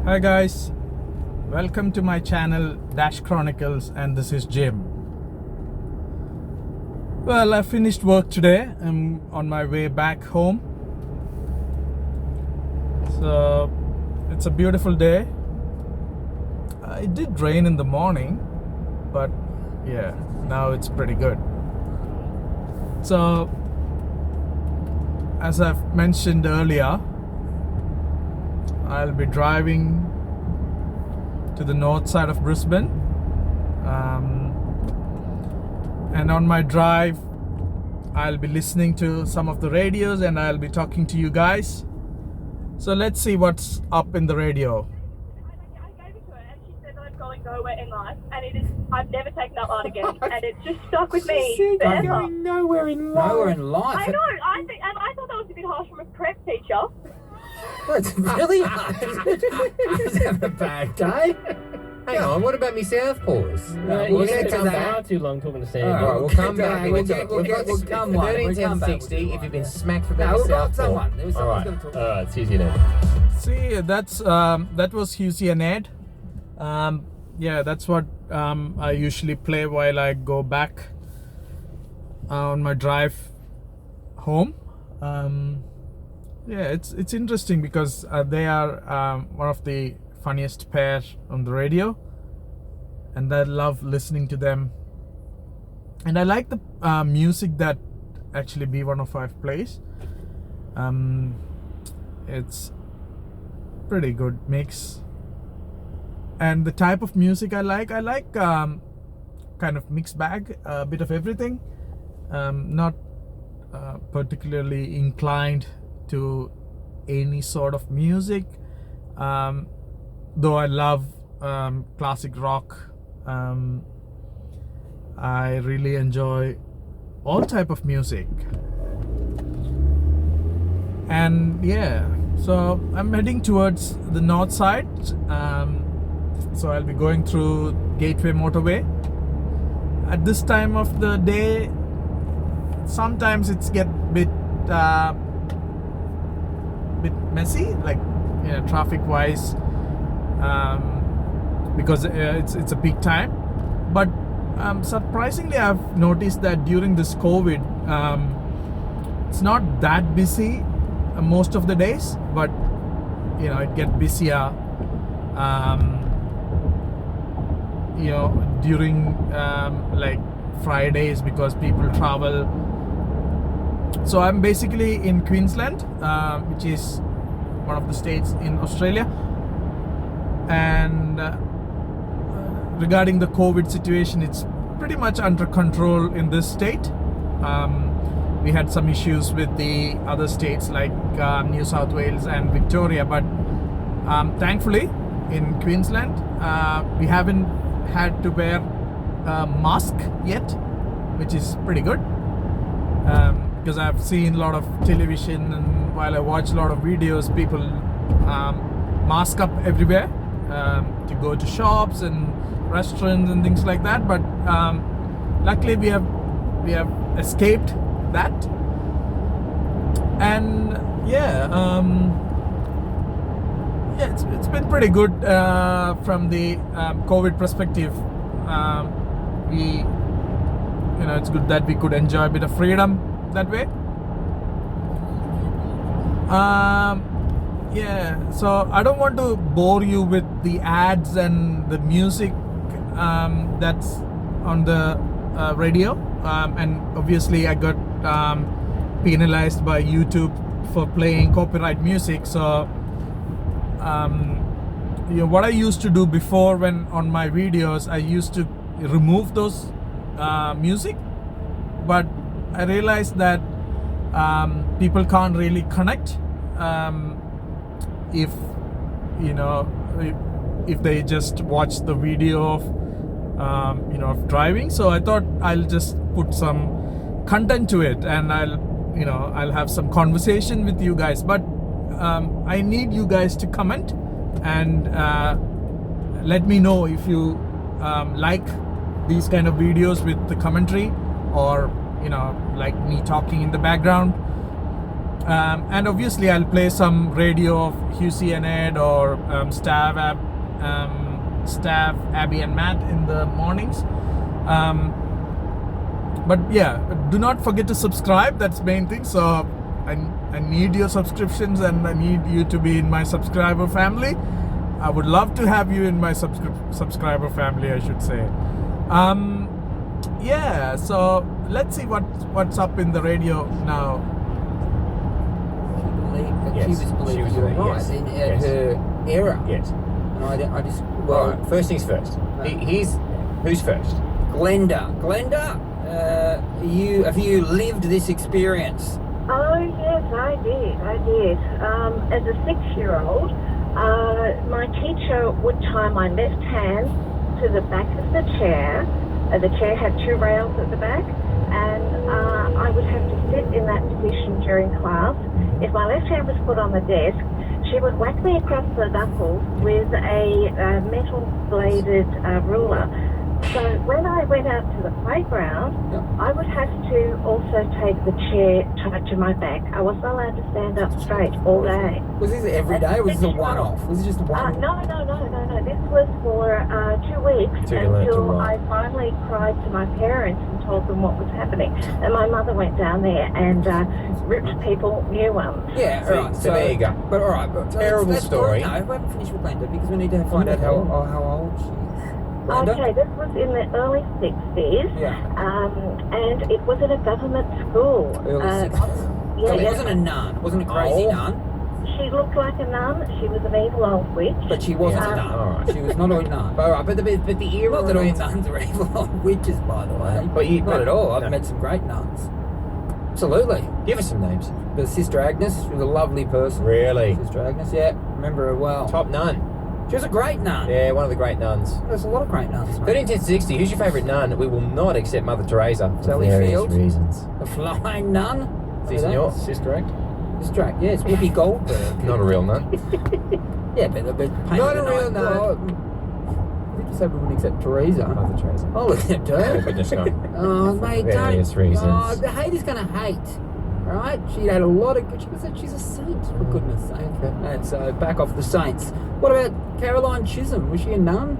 Hi guys, welcome to my channel Dash Chronicles, and this is Jim. Well, I finished work today. I'm on my way back home. So it's a beautiful day. It did rain in the morning, but yeah, now it's pretty good. So as I've mentioned earlier, I'll be driving to the north side of Brisbane, and on my drive I'll be listening to some of the radios and I'll be talking to you guys. So let's see what's up in the radio. I gave it to her and she said I'm going nowhere in life, and I've never taken that line again, and it's just stuck with me I'm forever. going nowhere in life. Nowhere in life. I know, I thought that was a bit harsh from a prep teacher. That's really hard. I was having a bad day. Hang on, what about me Southpaws? We'll get to that. Too long talking to Sandy. All right, we'll come back. We'll get 13, 10, 60 if you've been smacked for being a Southpaw. All right, it's easy now. See, that was Husey and Ed. Yeah, that's what I usually play while I go back on my drive home. Yeah, it's interesting because they are one of the funniest pair on the radio, and I love listening to them. And I like the music that actually B105 plays. It's pretty good mix. And the type of music I like kind of mixed bag, a bit of everything. Not particularly inclined to any sort of music, though I love classic rock. I really enjoy all type of music. And yeah, so I'm heading towards the north side. So I'll be going through Gateway Motorway. At this time of the day, sometimes it's get bit messy, like traffic wise, because it's a peak time. But surprisingly, I've noticed that during this COVID, it's not that busy most of the days, but it gets busier during like Fridays, because people travel. So I'm basically in Queensland, which is one of the states in Australia. And regarding the COVID situation, it's pretty much under control in this state. We had some issues with the other states like New South Wales and Victoria, but thankfully in Queensland we haven't had to wear a mask yet, which is pretty good. Because I've seen a lot of television, and while I watch a lot of videos, people mask up everywhere to go to shops and restaurants and things like that. But luckily we have escaped that. And it's been pretty good from the COVID perspective. It's good that we could enjoy a bit of freedom that way. So I don't want to bore you with the ads and the music that's on the radio, and obviously I got penalized by YouTube for playing copyright music. So what I used to do before, when on my videos I used to remove those music, but I realized that people can't really connect if they just watch the video of driving. So I thought I'll just put some content to it, and I'll have some conversation with you guys. But I need you guys to comment and let me know if you like these kind of videos with the commentary, or like me talking in the background. And obviously I'll play some radio of Husey and Ed or Stav, Abby and Matt in the mornings. But yeah, do not forget to subscribe. That's the main thing. So I need your subscriptions and I need you to be in my subscriber family. I would love to have you in my subscriber family, I should say. Yeah, so let's see what's up in the radio now. She was believed you were right yes. in Yes. her era. Yes. And I just Well, first things first. Who's first? Glenda, have you lived this experience? Oh, yes, I did. As a 6-year-old, my teacher would tie my left hand to the back of the chair. The chair had 2 rails at the back, and I would have to sit in that position during class. If my left hand was put on the desk, she would whack me across the knuckles with a metal-bladed ruler. So when I went out to the playground, I would have to also take the chair tied to my back. I wasn't allowed to stand up straight all day. Was this every day or was this a one-off? Was it just a one-off? No. This was for 2 weeks Till you learned to until ride. I finally cried to my parents and told them what was happening. And my mother went down there and ripped people new ones. Yeah, So- all right. so there you go. But all right, but Terrible let's story. No, we haven't finished with Glenda because we need to find out how old she is. Glenda? Okay, this was in the early 60s. Yeah. And it was in a government school. Early 60s. Yeah, So it yeah. wasn't a nun. It wasn't a crazy Oh. nun. She looked like a nun. She was an evil old witch. But she wasn't a nun. all right. She was not a nun. All right, but the era Not that all remains. nuns are evil old witches, by the way. But you- not at all. I've no. met some great nuns. Absolutely. Give us some names. But Sister Agnes, she was a lovely person. Really? Sister Agnes, yeah. Remember her well. Top nun. She was a great nun. Yeah, one of the great nuns. There's a lot of great nuns, mate. 1360. Who's your favourite nun? We will not accept Mother Teresa for Sally various Field. reasons. The Flying Nun. Is this your sister act? Sister Act, yeah, it's Whoopi Goldberg. Not a real nun. Yeah, but Not a real nun. Well, we just said we wouldn't accept Teresa. Mother Teresa. I'll accept Oh, her. goodness no. Oh, mate, Various don't. reasons. Oh, the hater's going to hate. Right? She had a lot of. She's a saint, for goodness sake. And so back off the saints. What about Caroline Chisholm? Was she a nun?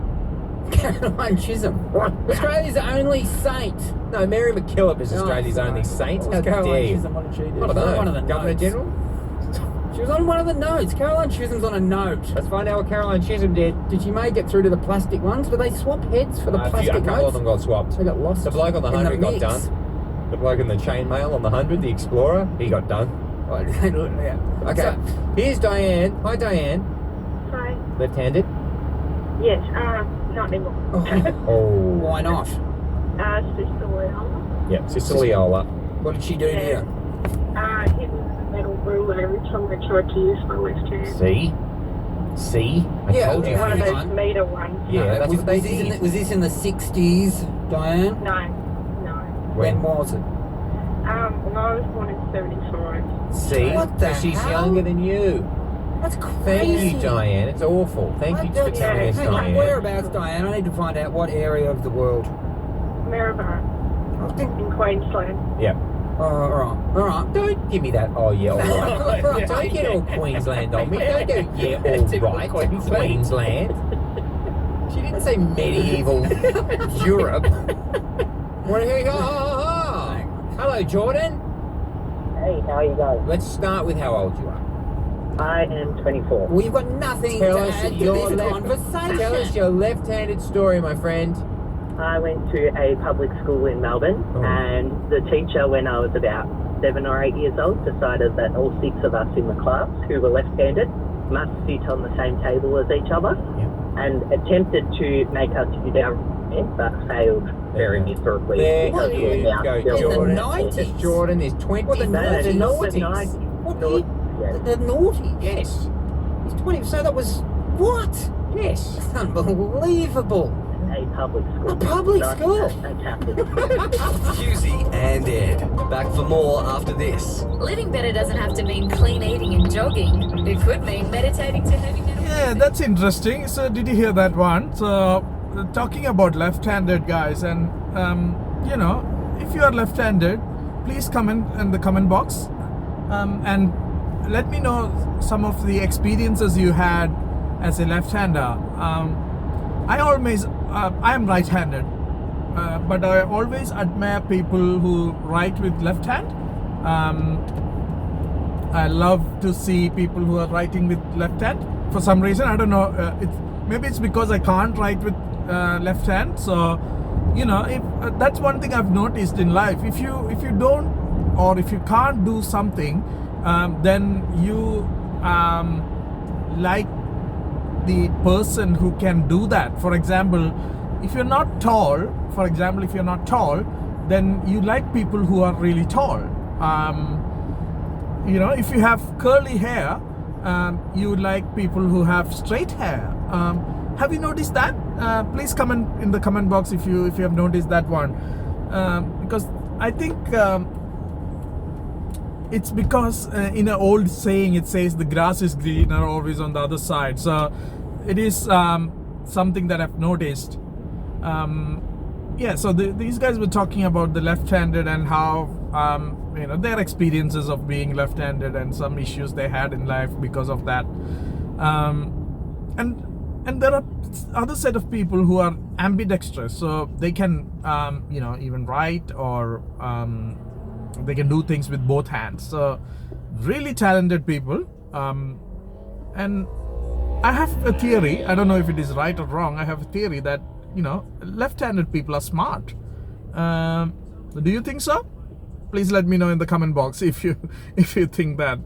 Caroline Chisholm. What? Australia's only saint. No, Mary McKillop is Oh, Australia's only right. saint. What How was Caroline dare you? Chisholm? What did she do? I She don't was on know. one of the Governor notes. General? She was on one of the notes. Caroline Chisholm's on a note. Let's find out what Caroline Chisholm did. Did she make it through to the plastic ones? Did they swap heads for the A plastic couple notes? of them got swapped. They got lost. The bloke on the in 100 got mix. done. The bloke in the chainmail on the 100, the Explorer, he got done. Oh, yeah. Okay. So, here's Diane. Hi, Diane. Hi. Left-handed? Yes, not anymore. Oh. Why not? Sister Leona. Yep, Sister Leola. What did she do to you? Hit me with a metal ruler every time I tried to use my left hand. See? I Yeah, told you. One of Hang those on. meter ones. Yeah, No, that's was, what they was this did. was this in the 60s, Diane? No. When was it? When I was born in 75. See? What the So she's hell? younger than you. That's crazy. Thank you, Diane. It's awful. Thank you for telling us, Hang on, Diane. whereabouts, Diane? I need to find out what area of the world. Maryborough in Queensland. Yeah. Oh, all right. Don't give me that, oh yeah, all right. Don't get all Queensland on me. Don't go, yeah, all right, Queensland. She didn't say medieval Europe. What do you go? Hello, Jordan. Hey, how are you guys? Let's start with how old you are. I am 24. Well, you've got nothing Tell to us add to your this left- conversation. Tell us your left-handed story, my friend. I went to a public school in Melbourne, Oh. and the teacher, when I was about 7 or 8 years old, decided that all 6 of us in the class who were left-handed must sit on the same table as each other, and attempted to make us use our hand, but failed very miserably. There because you we were now go, still- Jordan. 90s? Jordan is 20 What, the the No, no, noughties? not the 90s. 90s. What No, year? yes. The naughty. Yes. He's 20. So that was what? Yes. That's unbelievable. A public school. A public not school? A Catholic. Husey and Ed. Back for more after this. Living better doesn't have to mean clean eating and jogging. It could mean meditating to heavy metal. Yeah, that's interesting. So, did you hear that one? So, talking about left-handed guys, and if you are left-handed, please comment in the comment box. and let me know some of the experiences you had as a left-hander. I am right-handed, but I always admire people who write with left hand. I love to see people who are writing with left hand. For some reason, I don't know. Maybe it's because I can't write with left hand. So, if that's one thing I've noticed in life. If you don't, or if you can't do something, then you like the person who can do that. For example, if you're not tall, then you like people who are really tall. If you have curly hair, you like people who have straight hair. Have you noticed that? Please comment in the comment box if you have noticed that one, because I think it's because in an old saying it says the grass is greener always on the other side. So it is something that I've noticed. So these guys were talking about the left-handed and how their experiences of being left-handed and some issues they had in life because of that. And there are other set of people who are ambidextrous, so they can even write or they can do things with both hands. So really talented people. And I have a theory, I don't know if it is right or wrong, I have a theory that left-handed people are smart. Do you think so? Please let me know in the comment box if you think that.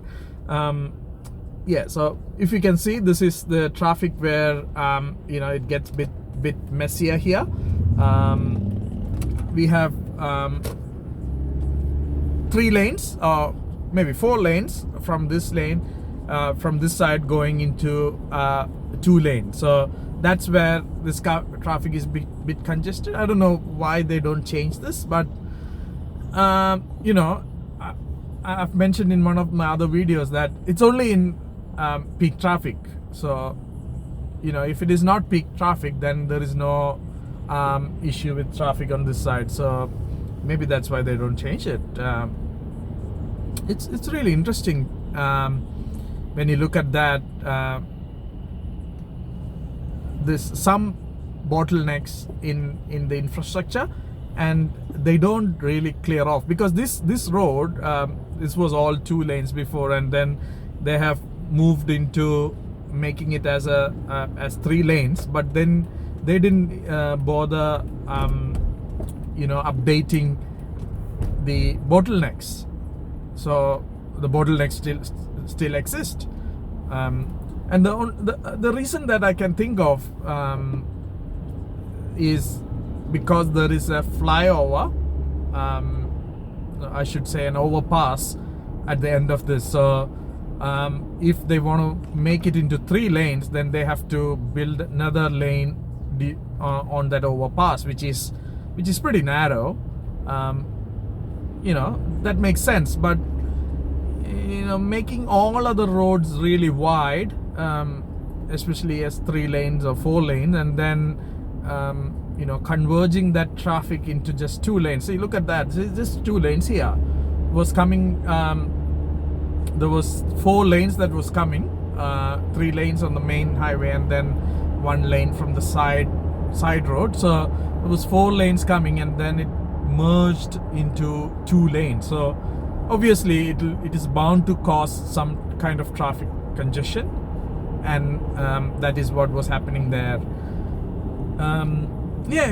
So if you can see, this is the traffic where it gets bit messier here. We have 3 lanes or maybe 4 lanes from this lane, from this side going into 2 lanes. So that's where this traffic is bit congested. I don't know why they don't change this, but I've mentioned in one of my other videos that it's only in peak traffic. So if it is not peak traffic, then there is no issue with traffic on this side. So maybe that's why they don't change it. It's really interesting when you look at that. There's some bottlenecks in the infrastructure, and they don't really clear off, because this road, this was all 2 lanes before, and then they have moved into making it as 3 lanes, but then they didn't bother updating the bottlenecks. So the bottlenecks still exist. And the reason that I can think of is because there is a flyover, I should say an overpass at the end of this. So if they want to make it into 3 lanes, then they have to build another lane on that overpass, which is pretty narrow. That makes sense, but making all other roads really wide, especially as 3 lanes or 4 lanes, and then converging that traffic into just 2 lanes. So you look at that, it's just 2 lanes here was coming. There was 4 lanes that was coming, 3 lanes on the main highway, and then 1 lane from the side road. So there was 4 lanes coming, and then it merged into 2 lanes. So obviously it is bound to cause some kind of traffic congestion, and that is what was happening there.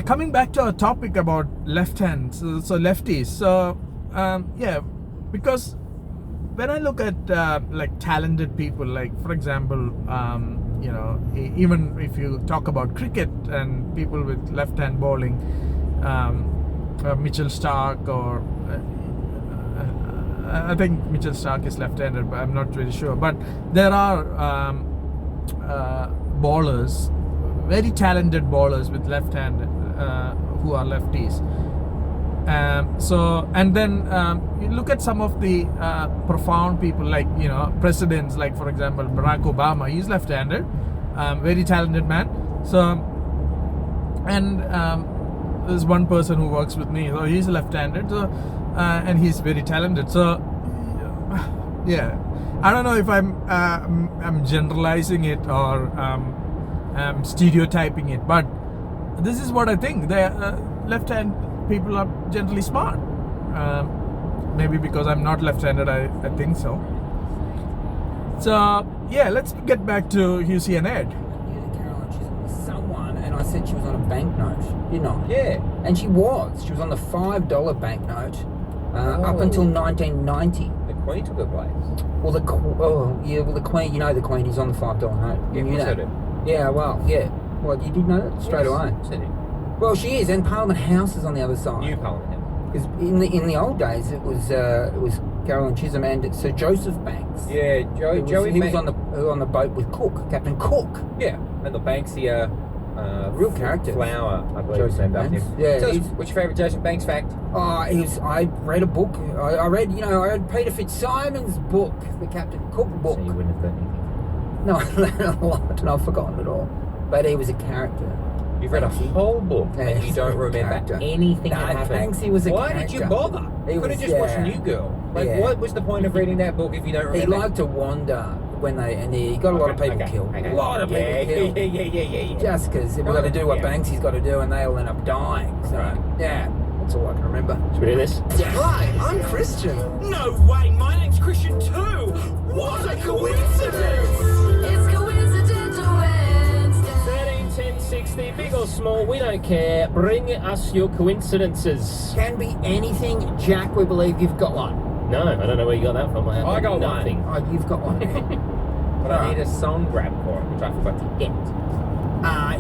Coming back to our topic about left hand, so lefties. So because when I look at like talented people, like for example, even if you talk about cricket and people with left hand bowling, Mitchell Stark, or I think Mitchell Stark is left-handed, but I'm not really sure. But there are bowlers, very talented bowlers with left hand, who are lefties. And then you look at some of the profound people, like presidents, like for example Barack Obama. He's left-handed, very talented man. So, and there's one person who works with me, so he's left-handed. So, and he's very talented. So Yeah, I don't know if I'm generalizing it or I'm stereotyping it, but this is what I think. The left-hand people are generally smart. Maybe because I'm not left-handed, I think so. So yeah, let's get back to Hughesy and Ed. Caroline Chisholm was someone, and I said she was on a banknote, didn't I? Yeah. And she was. She was on the $5 banknote up until 1990. The Queen took her place. Well, the Queen. You know the Queen is on the $5 note. You knew that. Yeah. Well, yeah. Well, you did know that straight away. Well, she is, and Parliament House is on the other side. New Parliament House. Because in the old days, it was Caroline Chisholm and Sir Joseph Banks. Yeah, Joey. He was on the boat with Cook, Captain Cook. Yeah, and the Banksia. Real character. Flower, I believe. Joseph named Banks. after him. Yeah. Tell us, what's your favourite Joseph Banks fact? I read a book. I read Peter Fitzsimon's book, the Captain Cook book. So you wouldn't have got anything. No, I learned a lot, and I've forgotten it all. But he was a character. You've read a whole book Yeah, and you don't remember character. anything that No, happened. Banksy was a Why character. did you bother? He You could have was- just watched yeah. New Girl. Like, Yeah. what was the point of reading that book if you don't remember? He liked to wander and he got a lot of people killed. A lot of people killed. Yeah. Just because we've got to do what Banksy's got to do, and they'll end up dying. So yeah, that's all I can remember. Should we do this? Hi, I'm Christian. No way, my name's Christian too! What a coincidence! It's coincidental Wednesday. 13, 10, 60, big or small, we don't care. Bring us your coincidences. Can be anything, Jack. We believe you've got one. No, I don't know where you got that from. I got nothing. Oh, you've got one. But I need a song grab for it, which I forgot to get.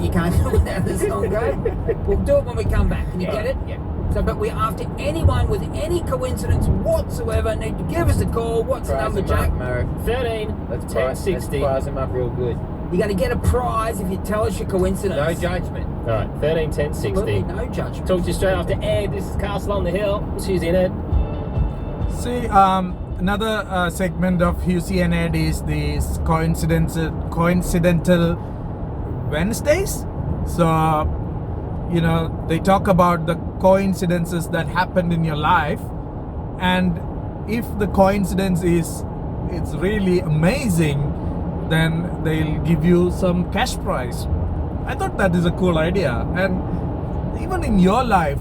You can't do it without the song go. We'll do it when we come back. Can you get it? Yeah. So, but we're after anyone with any coincidence whatsoever need to give us a call. What's the number, Jack? 13, Let's 10, prize 60. him up real good. You're going to get a prize if you tell us your coincidence. No judgment. All right, 13, 10, 60. Absolutely no judgment. Talk to you straight after Ed. This is Castle on the Hill. Susie and Ed. See, another segment of Hughesy and Ed is the coincidental Wednesdays. So, they talk about the coincidences that happened in your life, and if the coincidence it's really amazing, then they'll give you some cash prize. I thought that is a cool idea. And even in your life,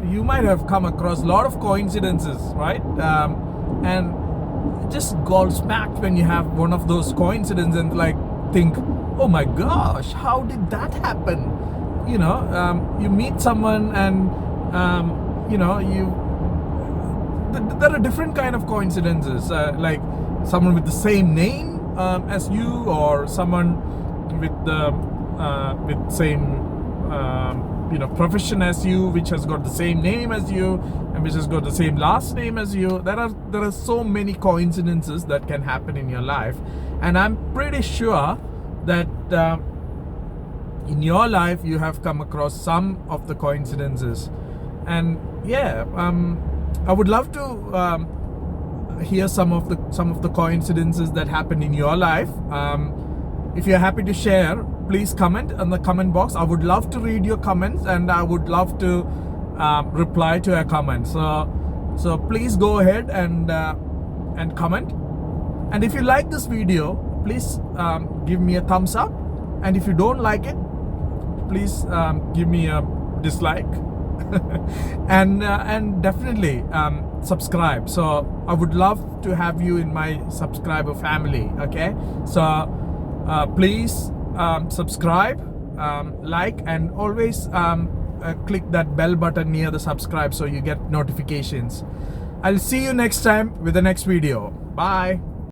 you might have come across a lot of coincidences, right? And just gobsmacked when you have one of those coincidences and think, oh my gosh, how did that happen? You meet someone and there are different kind of coincidences, like someone with the same name as you, or someone with the same profession as you, which has got the same name as you, and which has got the same last name as you. There are so many coincidences that can happen in your life, and I'm pretty sure that in your life you have come across some of the coincidences. And I would love to hear some of the coincidences that happened in your life. If you're happy to share, please comment in the comment box. I would love to read your comments, and I would love to reply to your comments. So please go ahead and comment. And if you like this video, please give me a thumbs up. And if you don't like it, please give me a dislike. and definitely subscribe. So I would love to have you in my subscriber family. Okay, so please subscribe, like, and always click that bell button near the subscribe so you get notifications. I'll see you next time with the next video. Bye.